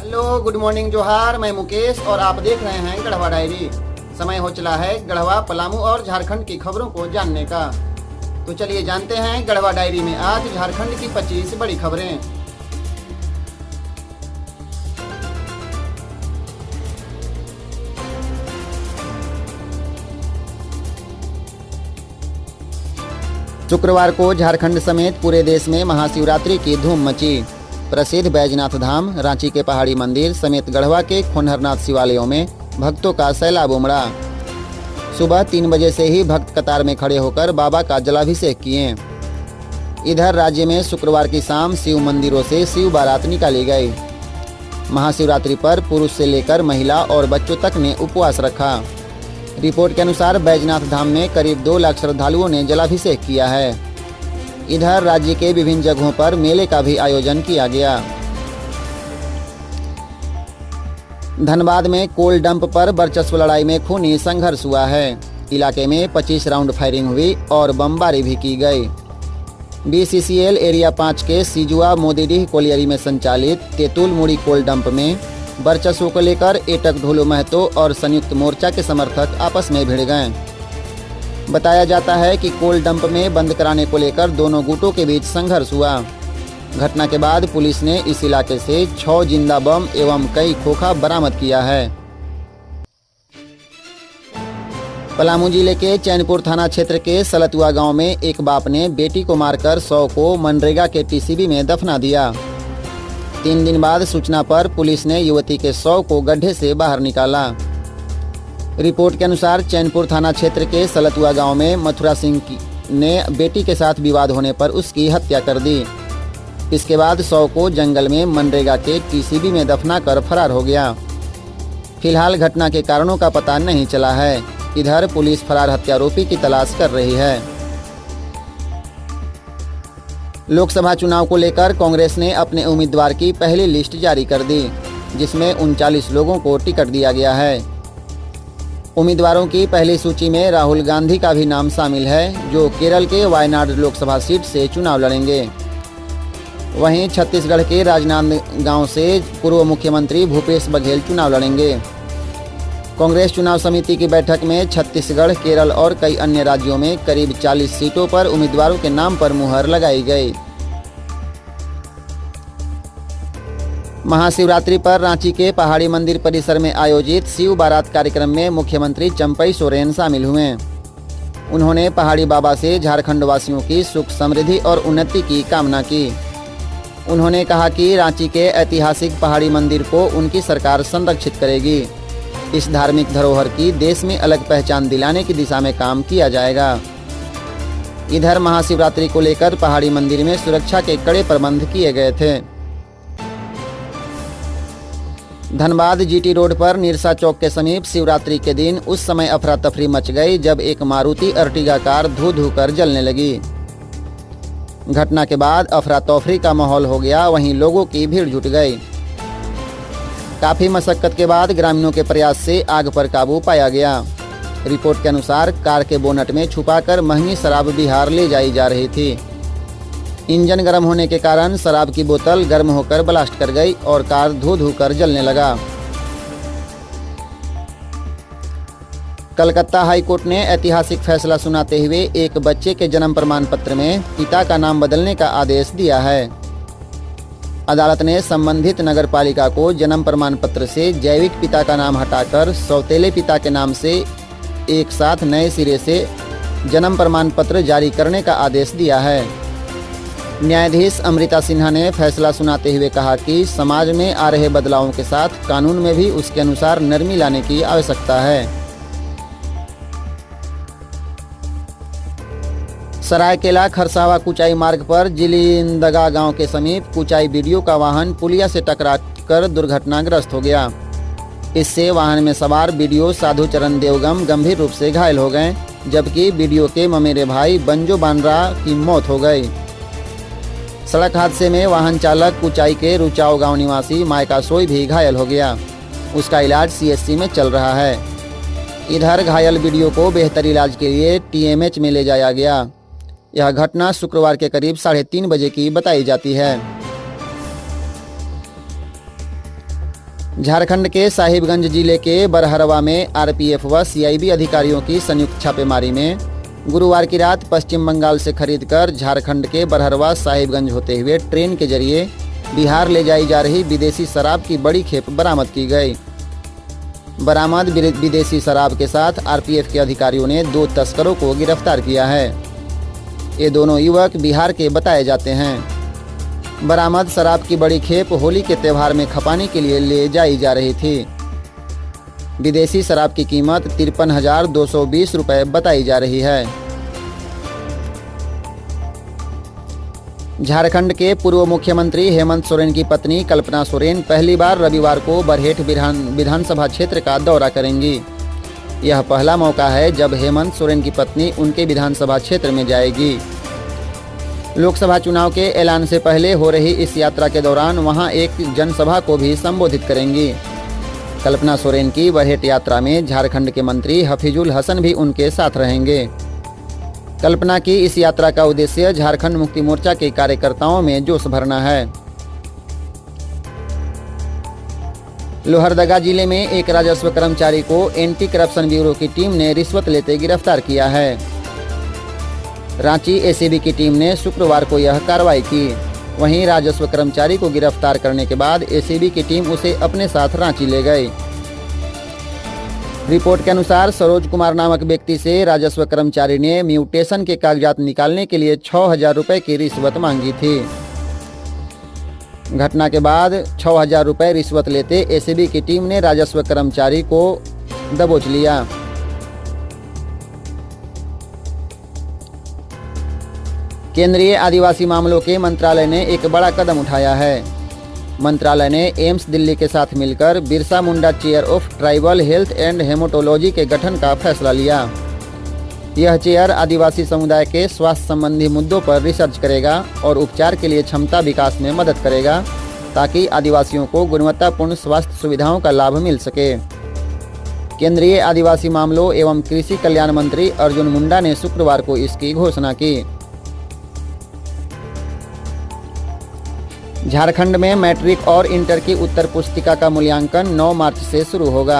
Hello, good morning, जोहार। मैं मुकेश और आप देख रहे हैं गढ़वा डायरी। समय हो चला है गढ़वा, पलामू और झारखंड की खबरों को जानने का। तो चलिए जानते हैं गढ़वा डायरी में आज झारखंड की 25 बड़ी खबरें। शुक्रवार को झारखंड समेत पूरे देश में महाशिवरात्रि की धूम मची। प्रसिद्ध बैजनाथ धाम, रांची के पहाड़ी मंदिर समेत गढ़वा के खोनहरनाथ शिवालयों में भक्तों का सैलाब उमड़ा। सुबह 3 बजे से ही भक्त कतार में खड़े होकर बाबा का जलाभिषेक किए। इधर राज्य में शुक्रवार की शाम शिव मंदिरों से शिव बारात निकाली गई। महाशिवरात्रि पर पुरुष से लेकर महिला और बच्चों तक ने उपवास रखा। रिपोर्ट के अनुसार बैजनाथ धाम में करीब 2 लाख श्रद्धालुओं ने जलाभिषेक किया है। इधर राज्य के विभिन्न जगहों पर मेले का भी आयोजन किया गया। धनबाद में कोल डंप पर वर्चस्व लड़ाई में खूनी संघर्ष हुआ है। इलाके में 25 राउंड फायरिंग हुई और बमबारी भी की गई। BCCL एरिया 5 के सिजुआ मोदीडीह कोलियरी में संचालित तेतुल मुड़ी कोल डंप में वर्चस्व को लेकर एटक ढोलू महतो और संयुक्त मोर्चा के समर्थक आपस में भिड़ गए। बताया जाता है कि कोल डंप में बंद कराने को लेकर दोनों गुटों के बीच संघर्ष हुआ। घटना के बाद पुलिस ने इस इलाके से 6 जिंदा बम एवं कई खोखा बरामद किया है। पलामू जिले के चैनपुर थाना क्षेत्र के सलतुआ गांव में एक बाप ने बेटी को मारकर 100 को मनरेगा के TCB में दफना दिया। 3 दिन बाद सूचना पर पुलिस ने युवती के 100 को गड्ढे से बाहर निकाला। रिपोर्ट के अनुसार चैनपुर थाना क्षेत्र के सलतुआ गांव में मथुरा सिंह ने बेटी के साथ विवाद होने पर उसकी हत्या कर दी। इसके बाद 100 को जंगल में मनरेगा के TCB में दफना कर फरार हो गया। फिलहाल घटना के कारणों का पता नहीं चला है। इधर पुलिस फरार हत्यारोपी की तलाश कर रही है। लोकसभा चुनाव को लेकर कांग्रेस ने अपने उम्मीदवार की पहली लिस्ट जारी कर दी, जिसमें 39 लोगों को टिकट दिया गया है। उम्मीदवारों की पहली सूची में राहुल गांधी का भी नाम शामिल है, जो केरल के वायनाड लोकसभा सीट से चुनाव लड़ेंगे। वहीं छत्तीसगढ़ के राजनांदगांव से पूर्व मुख्यमंत्री भूपेश बघेल चुनाव लड़ेंगे। कांग्रेस चुनाव समिति की बैठक में छत्तीसगढ़, केरल और कई अन्य राज्यों में करीब 40 सीटों पर उम्मीदवारों के नाम पर मुहर लगाई गई। महाशिवरात्रि पर रांची के पहाड़ी मंदिर परिसर में आयोजित शिव बारात कार्यक्रम में मुख्यमंत्री चंपई सोरेन शामिल हुए। उन्होंने पहाड़ी बाबा से झारखंड वासियों की सुख समृद्धि और उन्नति की कामना की। उन्होंने कहा कि रांची के ऐतिहासिक पहाड़ी मंदिर को उनकी सरकार संरक्षित करेगी। इस धार्मिक धरोहर की देश में अलग पहचान दिलाने की दिशा में काम किया जाएगा। इधर महाशिवरात्रि को लेकर पहाड़ी मंदिर में सुरक्षा के कड़े प्रबंध किए गए थे। धनबाद GT रोड पर निरसा चौक के समीप शिवरात्रि के दिन उस समय अफरा तफरी मच गई जब एक मारुति अर्टिगा कार धू धू कर जलने लगी। घटना के बाद अफरा तफरी का माहौल हो गया, वहीं लोगों की भीड़ जुट गई। काफी मशक्कत के बाद ग्रामीणों के प्रयास से आग पर काबू पाया गया। रिपोर्ट के अनुसार कार के बोनट में छुपाकर महंगी शराब बिहार ले जाई जा रही थी। इंजन गर्म होने के कारण शराब की बोतल गर्म होकर ब्लास्ट कर गई और कार धू धू कर जलने लगा। कलकत्ता हाई कोर्ट ने ऐतिहासिक फैसला सुनाते हुए एक बच्चे के जन्म प्रमाण पत्र में पिता का नाम बदलने का आदेश दिया है। अदालत ने संबंधित नगरपालिका को जन्म प्रमाण पत्र से जैविक पिता का नाम हटाकर सौतेले पिता के नाम से एक साथ नए सिरे से जन्म प्रमाण पत्र जारी करने का आदेश दिया है। न्यायाधीश अमृता सिन्हा ने फैसला सुनाते हुए कहा कि समाज में आ रहे बदलावों के साथ कानून में भी उसके अनुसार नरमी लाने की आवश्यकता है। सरायकेला खरसावा कुचाई मार्ग पर जिलिंदगा गांव के समीप कुचाई बीडीओ का वाहन पुलिया से टकराकर दुर्घटनाग्रस्त हो गया। इससे वाहन में सवार बीडीओ साधु चरण देवगम गंभीर रूप से घायल हो गए, जबकि बीडीओ के ममेरे भाई बंजो बानरा की मौत हो गई। सड़क हादसे में वाहन चालक कुचाई के रुचाव गांव निवासी मायका सोई भी घायल हो गया। उसका इलाज CHC में चल रहा है। इधर घायल बीडीओ को बेहतर इलाज के लिए TMH में ले जाया गया। यह घटना शुक्रवार के करीब 3:30 बजे की बताई जाती है। झारखंड के साहिबगंज जिले के बरहरवा में आरपीएफ व सीआईबी अधिकारियों की संयुक्त छापेमारी में गुरुवार की रात पश्चिम बंगाल से खरीदकर झारखंड के बरहरवा साहिबगंज होते हुए ट्रेन के जरिए बिहार ले जाई जा रही विदेशी शराब की बड़ी खेप बरामद की गई। बरामद विदेशी शराब के साथ आरपीएफ के अधिकारियों ने 2 तस्करों को गिरफ्तार किया है। ये दोनों युवक बिहार के बताए जाते हैं। बरामद शराब की बड़ी खेप होली के त्यौहार में खपाने के लिए ले जाई जा रही थी। विदेशी शराब की कीमत 53,220 रुपये बताई जा रही है। झारखंड के पूर्व मुख्यमंत्री हेमंत सोरेन की पत्नी कल्पना सोरेन पहली बार रविवार को बरहेट विधानसभा क्षेत्र का दौरा करेंगी। यह पहला मौका है जब हेमंत सोरेन की पत्नी उनके विधानसभा क्षेत्र में जाएगी। लोकसभा चुनाव के ऐलान से पहले हो रही इस यात्रा के दौरान वहां एक जनसभा को भी संबोधित करेंगी। कल्पना सोरेन की बरहेट यात्रा में झारखंड के मंत्री हफीजुल हसन भी उनके साथ रहेंगे। कल्पना की इस यात्रा का उद्देश्य झारखंड मुक्ति मोर्चा के कार्यकर्ताओं में जोश भरना है। लोहरदगा जिले में एक राजस्व कर्मचारी को एंटी करप्शन ब्यूरो की टीम ने रिश्वत लेते गिरफ्तार किया है। रांची एसीबी की टीम ने शुक्रवार को यह कार्रवाई की। वहीं राजस्व कर्मचारी को गिरफ्तार करने के बाद एसीबी की टीम उसे अपने साथ रांची ले गई। रिपोर्ट के अनुसार सरोज कुमार नामक व्यक्ति से राजस्व कर्मचारी ने म्यूटेशन के कागजात निकालने के लिए 6,000 रुपये की रिश्वत मांगी थी। घटना के बाद 6,000 रुपये रिश्वत लेते एसीबी की टीम ने राजस्व कर्मचारी को दबोच लिया। केंद्रीय आदिवासी मामलों के मंत्रालय ने एक बड़ा कदम उठाया है। मंत्रालय ने एम्स दिल्ली के साथ मिलकर Birsa Munda chair of tribal health and haematology के गठन का फैसला लिया। यह चेयर आदिवासी समुदाय के स्वास्थ्य संबंधी मुद्दों पर रिसर्च करेगा और उपचार के लिए क्षमता विकास में मदद करेगा ताकि आदिवासियों को गुणवत्तापूर्ण स्वास्थ्य सुविधाओं का लाभ मिल सके। केंद्रीय आदिवासी मामलों एवं कृषि कल्याण मंत्री अर्जुन मुंडा ने शुक्रवार को इसकी घोषणा की। झारखंड में मैट्रिक और इंटर की उत्तर पुस्तिका का मूल्यांकन 9 मार्च से शुरू होगा।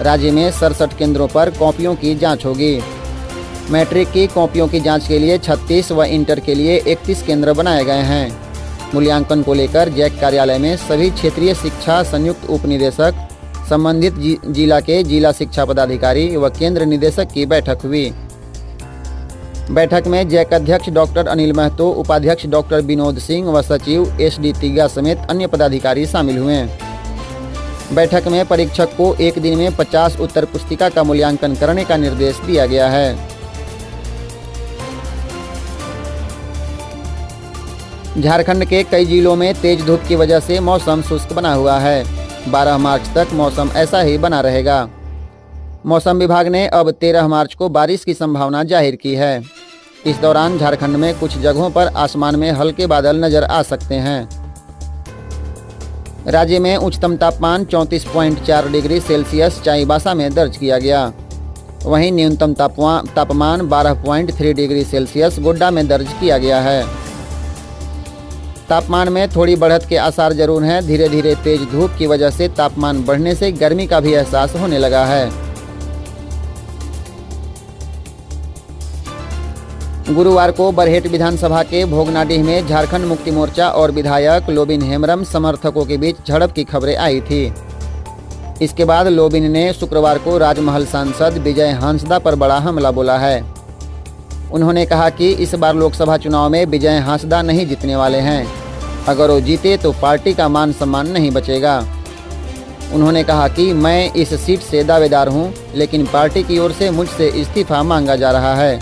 राज्य में 67 केंद्रों पर कॉपियों की जांच होगी। मैट्रिक की कॉपियों की जांच के लिए 36 व इंटर के लिए 31 केंद्र बनाए गए हैं। मूल्यांकन को लेकर जैक कार्यालय में सभी क्षेत्रीय शिक्षा संयुक्त उप निदेशक, संबंधित जिला के जिला शिक्षा पदाधिकारी व केंद्र निदेशक की बैठक हुई। बैठक में जैक अध्यक्ष डॉक्टर अनिल महतो, उपाध्यक्ष डॉक्टर विनोद सिंह व सचिव एसडी तिग्गा समेत अन्य पदाधिकारी शामिल हुए। बैठक में परीक्षक को एक दिन में 50 उत्तर पुस्तिका का मूल्यांकन करने का निर्देश दिया गया है। झारखंड के कई जिलों में तेज धूप की वजह से मौसम शुष्क बना हुआ है। 12 मार्च तक मौसम ऐसा ही बना रहेगा। मौसम विभाग ने अब 13 मार्च को बारिश की संभावना जाहिर की है। इस दौरान झारखंड में कुछ जगहों पर आसमान में हल्के बादल नजर आ सकते हैं। राज्य में उच्चतम तापमान 34.4 डिग्री सेल्सियस चाईबासा में दर्ज किया गया। वहीं न्यूनतम तापमान 12.3 डिग्री सेल्सियस गोड्डा में दर्ज किया गया है। तापमान में थोड़ी बढ़त के आसार जरूर हैं। धीरे धीरे तेज धूप की वजह से तापमान बढ़ने से गर्मी का भी एहसास होने लगा है। गुरुवार को बरहेट विधानसभा के भोगनाडीह में झारखंड मुक्ति मोर्चा और विधायक लोबिन हेम्ब्रम समर्थकों के बीच झड़प की खबरें आई थी। इसके बाद लोबिन ने शुक्रवार को राजमहल सांसद विजय हांसदा पर बड़ा हमला बोला है। उन्होंने कहा कि इस बार लोकसभा चुनाव में विजय हांसदा नहीं जीतने वाले हैं। अगर वो जीते तो पार्टी का मान सम्मान नहीं बचेगा। उन्होंने कहा कि मैं इस सीट से दावेदार हूं, लेकिन पार्टी की ओर से मुझसे इस्तीफा मांगा जा रहा है।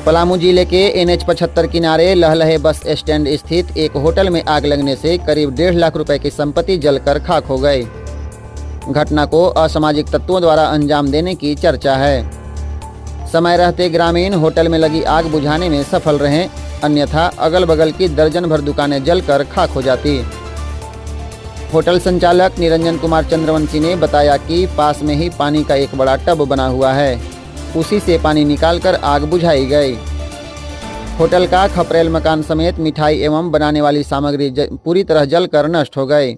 पलामू जिले के NH 75 किनारे लहलहे बस स्टैंड स्थित एक होटल में आग लगने से करीब 1.5 लाख रुपए की संपत्ति जलकर खाक हो गई। घटना को असामाजिक तत्वों द्वारा अंजाम देने की चर्चा है। समय रहते ग्रामीण होटल में लगी आग बुझाने में सफल रहे, अन्यथा अगल बगल की दर्जन भर दुकानें जलकर खाक हो जाती। होटल संचालक निरंजन कुमार चंद्रवंशी ने बताया कि पास में ही पानी का एक बड़ा टब बना हुआ है, उसी से पानी निकालकर आग बुझाई गई। होटल का खपरेल मकान समेत मिठाई एवं बनाने वाली सामग्री पूरी तरह जलकर नष्ट हो गई।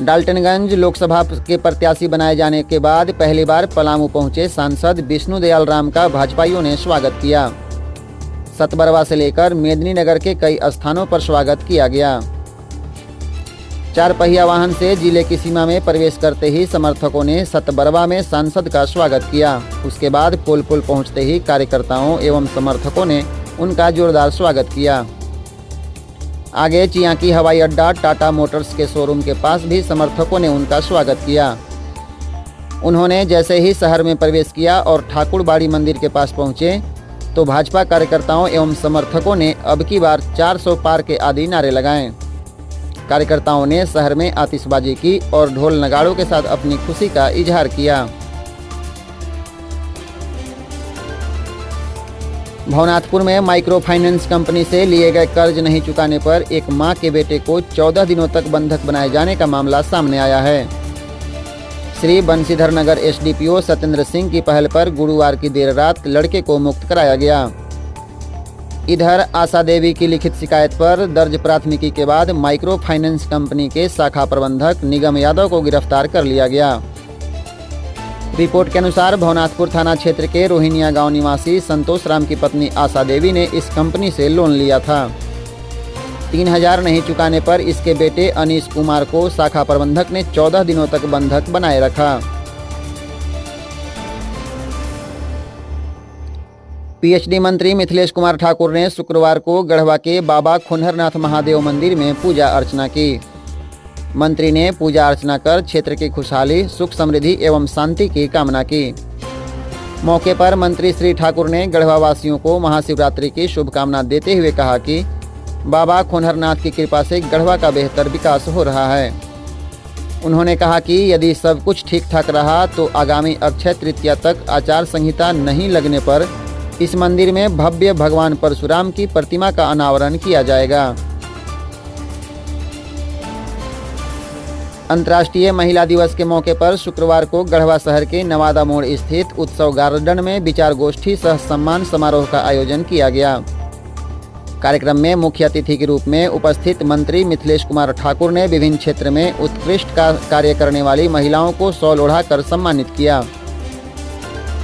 डाल्टनगंज लोकसभा के प्रत्याशी बनाए जाने के बाद पहली बार पलामू पहुंचे सांसद विष्णुदयाल राम का भाजपाइयों ने स्वागत किया। सतबरवा से लेकर मेदिनीनगर के कई स्थानों पर स्वागत किया गया। 4 पहिया वाहन से जिले की सीमा में प्रवेश करते ही समर्थकों ने सतबरवा में सांसद का स्वागत किया। उसके बाद पुल पहुंचते ही कार्यकर्ताओं एवं समर्थकों ने उनका जोरदार स्वागत किया। आगे चियांकी हवाई अड्डा टाटा मोटर्स के शोरूम के पास भी समर्थकों ने उनका स्वागत किया। उन्होंने जैसे ही शहर में प्रवेश किया और ठाकुरबाड़ी मंदिर के पास पहुंचे तो भाजपा कार्यकर्ताओं एवं समर्थकों ने अब की बार 400 पार के आदि नारे लगाए। कार्यकर्ताओं ने शहर में आतिशबाजी की और ढोल नगाड़ों के साथ अपनी खुशी का इजहार किया। भवनाथपुर में माइक्रो फाइनेंस कंपनी से लिए गए कर्ज नहीं चुकाने पर एक मां के बेटे को 14 दिनों तक बंधक बनाए जाने का मामला सामने आया है। श्री बंशीधर नगर एसडीपीओ सत्येंद्र सिंह की पहल पर गुरुवार की देर रात लड़के को मुक्त कराया गया। इधर आशा देवी की लिखित शिकायत पर दर्ज प्राथमिकी के बाद माइक्रो फाइनेंस कंपनी के शाखा प्रबंधक निगम यादव को गिरफ्तार कर लिया गया। रिपोर्ट के अनुसार भवनाथपुर थाना क्षेत्र के रोहिनिया गांव निवासी संतोष राम की पत्नी आशा देवी ने इस कंपनी से लोन लिया था। 3000 नहीं चुकाने पर इसके बेटे अनीश कुमार को शाखा प्रबंधक ने 14 दिनों तक बंधक बनाए रखा। पीएचडी मंत्री मिथिलेश कुमार ठाकुर ने शुक्रवार को गढ़वा के बाबा खुनहरनाथ महादेव मंदिर में पूजा अर्चना की। मंत्री ने पूजा अर्चना कर क्षेत्र की खुशहाली, सुख समृद्धि एवं शांति की कामना की। मौके पर मंत्री श्री ठाकुर ने गढ़वा वासियों को महाशिवरात्रि की शुभकामना देते हुए कहा कि बाबा खुनहरनाथ की कृपा से गढ़वा का बेहतर विकास हो रहा है। उन्होंने कहा कि यदि सब कुछ ठीक ठाक रहा तो आगामी अक्षय तृतीया तक आचार संहिता नहीं लगने पर इस मंदिर में भव्य भगवान परशुराम की प्रतिमा का अनावरण किया जाएगा। अंतर्राष्ट्रीय महिला दिवस के मौके पर शुक्रवार को गढ़वा शहर के नवादा मोड़ स्थित उत्सव गार्डन में विचार गोष्ठी सह सम्मान समारोह का आयोजन किया गया। कार्यक्रम में मुख्य अतिथि के रूप में उपस्थित मंत्री मिथिलेश कुमार ठाकुर ने विभिन्न क्षेत्र में उत्कृष्ट कार्य करने वाली महिलाओं को शॉल ओढ़ाकर सम्मानित किया।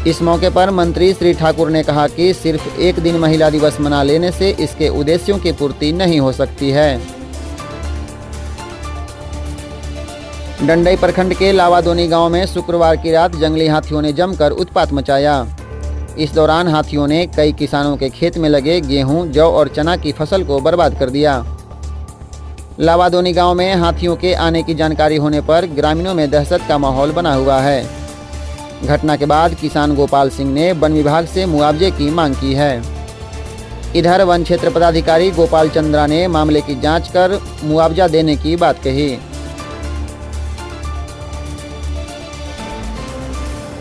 इस मौके पर मंत्री श्री ठाकुर ने कहा कि सिर्फ एक दिन महिला दिवस मना लेने से इसके उद्देश्यों की पूर्ति नहीं हो सकती है। डंडई प्रखंड के लावादोनी गांव में शुक्रवार की रात जंगली हाथियों ने जमकर उत्पात मचाया। इस दौरान हाथियों ने कई किसानों के खेत में लगे गेहूं, जौ और चना की फसल को बर्बाद कर दिया। लावादोनी गांव में हाथियों के आने की जानकारी होने पर ग्रामीणों में दहशत का माहौल बना हुआ है। घटना के बाद किसान गोपाल सिंह ने वन विभाग से मुआवजे की मांग की है। इधर वन क्षेत्र पदाधिकारी गोपाल चंद्रा ने मामले की जांच कर मुआवजा देने की बात कही।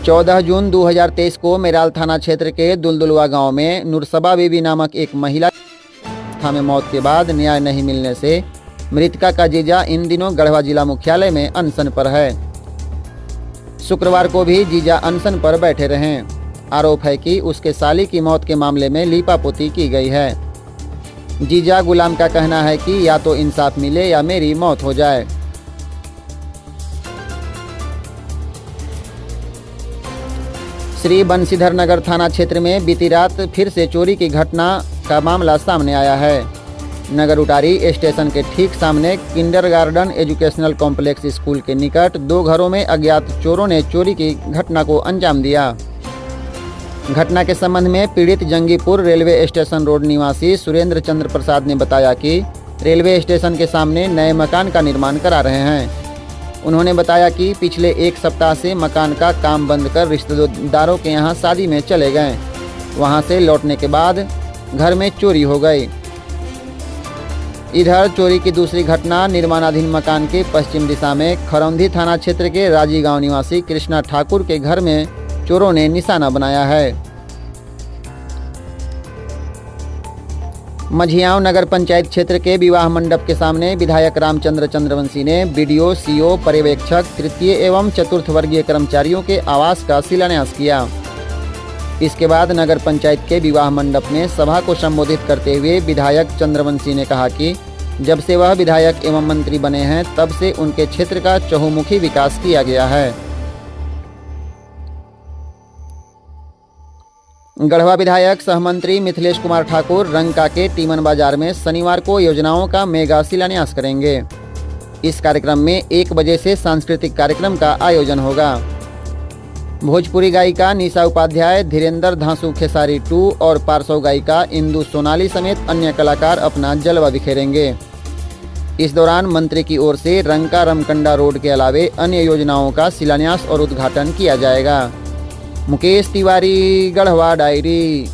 14 जून 2023 को मेराल थाना क्षेत्र के दुलदुलवा गांव में नुरसबा बीबी नामक एक महिला में मौत के बाद न्याय नहीं मिलने से मृतका का जीजा इन दिनों गढ़वा जिला मुख्यालय में अनशन पर है। शुक्रवार को भी जीजा अनशन पर बैठे रहे। आरोप है कि उसके साली की मौत के मामले में लीपापोती की गई है। जीजा गुलाम का कहना है कि या तो इंसाफ मिले या मेरी मौत हो जाए। श्री बंशीधर नगर थाना क्षेत्र में बीती रात फिर से चोरी की घटना का मामला सामने आया है। नगर उटारी स्टेशन के ठीक सामने किंडरगार्टन एजुकेशनल कॉम्प्लेक्स स्कूल के निकट 2 घरों में अज्ञात चोरों ने चोरी की घटना को अंजाम दिया। घटना के संबंध में पीड़ित जंगीपुर रेलवे स्टेशन रोड निवासी सुरेंद्र चंद्र प्रसाद ने बताया कि रेलवे स्टेशन के सामने नए मकान का निर्माण करा रहे हैं। उन्होंने बताया कि पिछले 1 सप्ताह से मकान का काम बंद कर रिश्तेदारों के यहां शादी में चले गए। वहां से लौटने के बाद घर में चोरी हो गई। इधर चोरी की दूसरी घटना निर्माणाधीन मकान के पश्चिम दिशा में खरौंधी थाना क्षेत्र के राजी गांव निवासी कृष्णा ठाकुर के घर में चोरों ने निशाना बनाया है। मझियाव नगर पंचायत क्षेत्र के विवाह मंडप के सामने विधायक रामचंद्र चंद्रवंशी ने बीडीओ, सीओ, पर्यवेक्षक, तृतीय एवं चतुर्थ वर्गीय कर्मचारियों के आवास का शिलान्यास किया। इसके बाद नगर पंचायत के विवाह मंडप में सभा को संबोधित करते हुए विधायक चंद्रवंशी ने कहा कि जब से वह विधायक एवं मंत्री बने हैं तब से उनके क्षेत्र का चहुमुखी विकास किया गया है। गढ़वा विधायक सहमंत्री मिथिलेश कुमार ठाकुर रंका के टीमन बाजार में शनिवार को योजनाओं का मेगा शिलान्यास करेंगे। इस कार्यक्रम में 1 बजे से सांस्कृतिक कार्यक्रम का आयोजन होगा। भोजपुरी गायिका निशा उपाध्याय, धीरेन्द्र धांसू खेसारी 2 और पार्श्व गायिका इंदु सोनाली समेत अन्य कलाकार अपना जलवा बिखेरेंगे। इस दौरान मंत्री की ओर से रंका रमकंडा रोड के अलावे अन्य योजनाओं का शिलान्यास और उद्घाटन किया जाएगा। मुकेश तिवारी, गढ़वा डायरी।